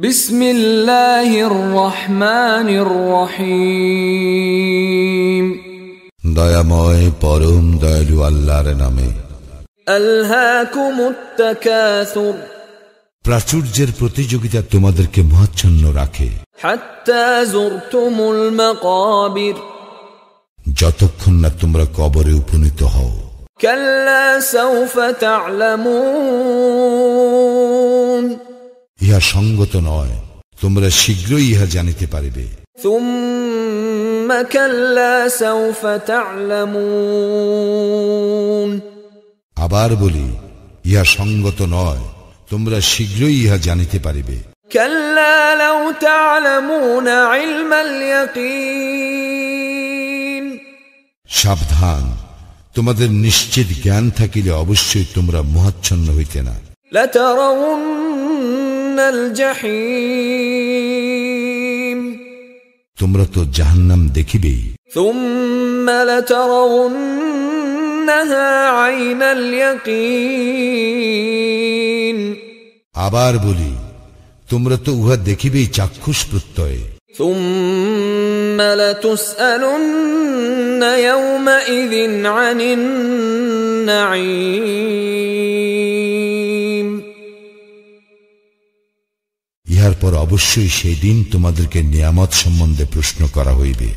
বিসমিল্লাহির রহমানির রহিম। দয়াময় পরম দয়ালু আল্লাহর নামে। আলহাকুমুত তাকাসুর, প্রাচুর্যের প্রতিযোগিতা তোমাদেরকে মোহাচ্ছন্ন রাখে। হাত্তা যুরতুমুল মাকাবির, যতক্ষণ না তোমরা কবরে উপনীত হও। কাল্লা সাউফা তা'লামুন, ইহা সঙ্গত নয়, তোমরা শীঘ্রই ইহা জানিতে পারিবে। সুম্মা কাল্লা সাউফা তা'লামুন, আবার বলি, ইহা সঙ্গত নয়, তোমরা শীঘ্রই ইহা জানিতে পারিবে। কাল্লা লাউ তা'লামুনা ইলমাল ইয়াকিন, সাবধান, তোমাদের নিশ্চিত জ্ঞান থাকিলে অবশ্যই তোমরা মোহাচ্ছন্ন হইতে না। লাতারাউন্নাল জাহিম, তোমরা তো জাহান্নাম দেখিবেই। সুম্মা লাতারাউন্নাহা আইনাল ইয়াকিন, আবার বলি, তোমরা তো উহা দেখিবেই চাক্ষুষ প্রত্যয়ে। সুম্মা লাতুসআলুন্না ইয়াওমাইযিন আনিন নাঈম, ইহার পর অবশ্যই সেই দিন তোমাদেরকে নিয়ামত সম্বন্ধে প্রশ্ন করা হইবে।